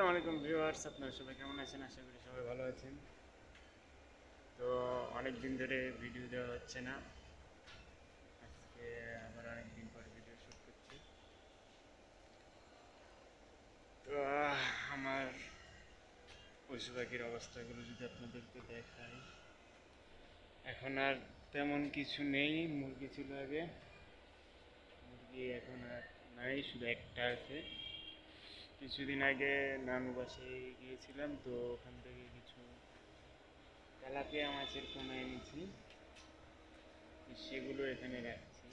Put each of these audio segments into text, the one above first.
আসসালামু আলাইকুম ভিউয়ার্স, আপনারা সবাই কেমন আছেন? আশা করি সবাই ভালো আছেন। তো অনেক দিন ধরে ভিডিও দেওয়া হচ্ছে না। আজকে আবার অনেক দিন পর ভিডিও শ্যুট করছি। তো আমার পশু পাখির অবস্থাগুলো যদি আপনাদেরকে দেখাই, এখন আর তেমন কিছু নেই। মুরগি ছিল আগে, মুরগি এখন আর নাই, শুধু একটা আছে। কিছুদিন আগে নানু বাসায় গিয়েছিলাম, তো ওখান থেকে কিছু তেলাপিয়া মাছের পোনা এনেছি, সেগুলো এখানে রাখছি,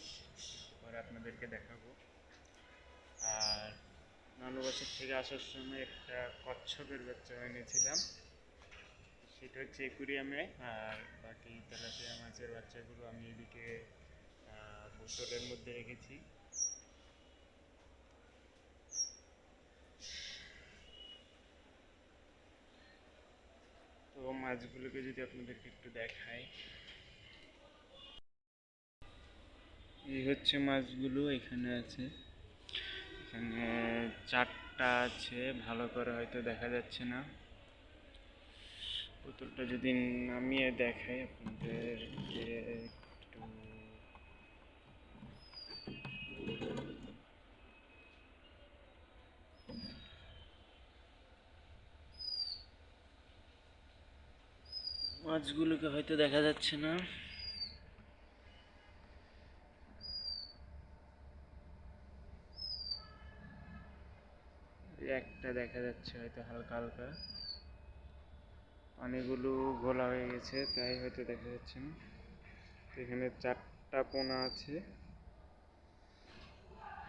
একটু পরে আপনাদেরকে দেখাবো। আর নানু বাসার থেকে আসার সময় একটা কচ্ছপের বাচ্চা এনেছিলাম, সেটা হচ্ছে একুরিয়ামে। আর বাকি তেলাপিয়া মাছের বাচ্চাগুলো আমি এদিকে বোতলের মধ্যে রেখেছি। তো মাছগুলোকে যদি আপনাদেরকে একটু দেখাই, এই হচ্ছে মাছগুলো এখানে আছে। এখানে চারটা আছে, ভালো করে হয়তো দেখা যাচ্ছে না। বোতলটা যদি নামিয়ে দেখাই আপনাদেরকে একটু, মাছগুলোকে হয়তো দেখা যাচ্ছে না। একটা দেখা যাচ্ছে হয়তো হালকা হালকা, অনেকগুলো ঘোলা হয়ে গেছে তাই হয়তো দেখা যাচ্ছে না। তো এখানে চারটা পোনা আছে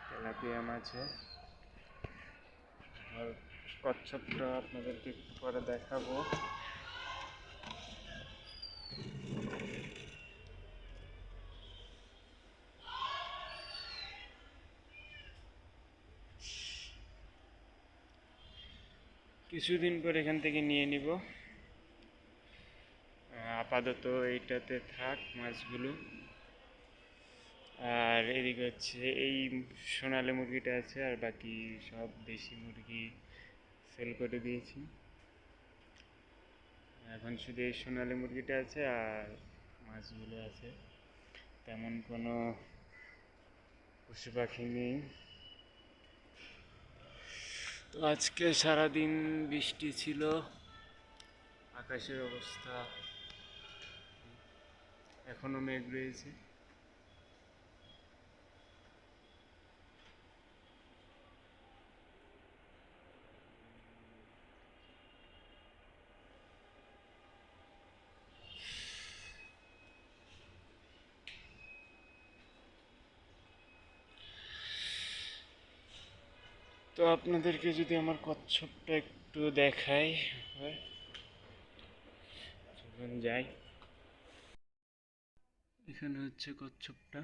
তেলাপিয়া মাছে। আর কচ্ছপটা আপনাদেরকে একটু পরে দেখাবো। কিছুদিন পর এখান থেকে নিয়ে নিব। আপাতত এইটাতে থাক মাছগুলো। আর এদিকে হচ্ছে এই সোনালী মুরগিটা আছে, আর বাকি সব দেশি মুরগি সেল করে দিয়েছি। এখন শুধু এই সোনালী মুরগিটা আছে আর মাছগুলো আছে, তেমন কোনো পশু পাখি নেই। তো আজকে সারাদিন বৃষ্টি ছিল, আকাশের অবস্থা এখনো মেঘ রয়েছে। তো আপনাদেরকে যদি আমার কচ্ছপটা একটু দেখাই, চলুন যাই। এখানে হচ্ছে কচ্ছপটা।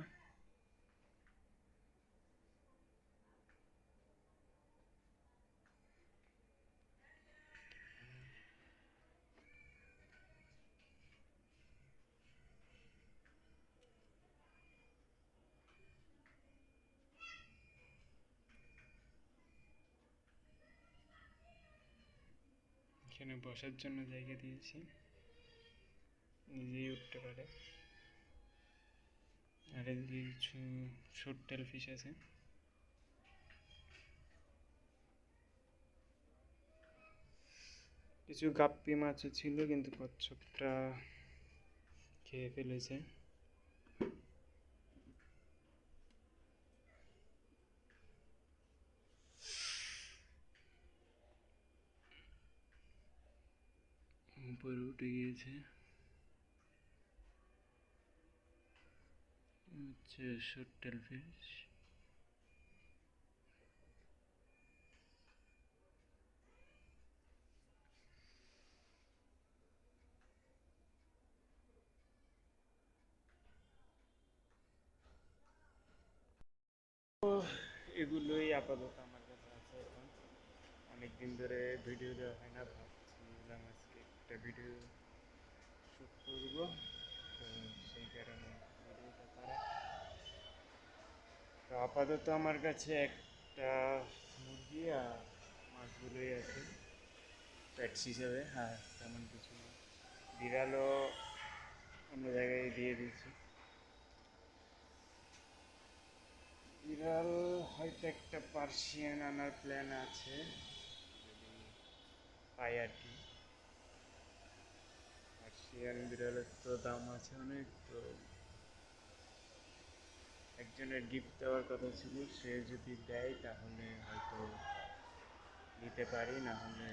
এখানে বসার জন্য জায়গা দিয়েছি, নিজেই উঠতে পারে। আর এদিকে কিছু শর্ট ফিশ আছে। কিছু গাপ্পি মাছও ছিল, কিন্তু কচ্ছপটা খেয়ে ফেলেছে। উপরে উঠে গিয়েছে। হচ্ছে শর্ট ফিশ। তো এগুলোই আপাতত আমার কাছে আছে এখন। অনেকদিন ধরে ভিডিও দেওয়া হয় না, ভাবছিলাম আজকে একটা ভিডিও শ্যুট করবো, তো সেই কারণে ভিডিওটা করা। তো আপাতত আমার কাছে একটা মুরগি আর মাছগুলোই আছে। পেটস হিসেবে, হ্যাঁ তেমন কিছু না। বিড়ালও অন্য জায়গায় দিয়ে দিয়েছি। বিড়াল হয়তো একটা পার্সিয়ান আনার প্ল্যান আছে, যদি পাই আর কি। পার্সিয়ান বিড়ালের তো দাম আছে অনেক, তো একজনের গিফট দেওয়ার কথা ছিল, সে যদি দেয় তাহলে হয়তো নিতে পারি, না হলে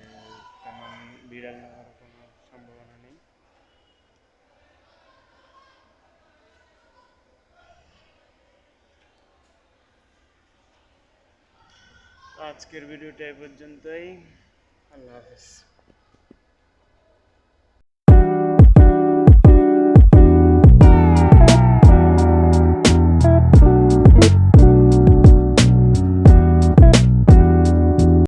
তেমন বিড়াল নেওয়ার কোনো সম্ভাবনা নেই। তো আজকের ভিডিওটা এ পর্যন্তই। আল্লাহ হাফেজ।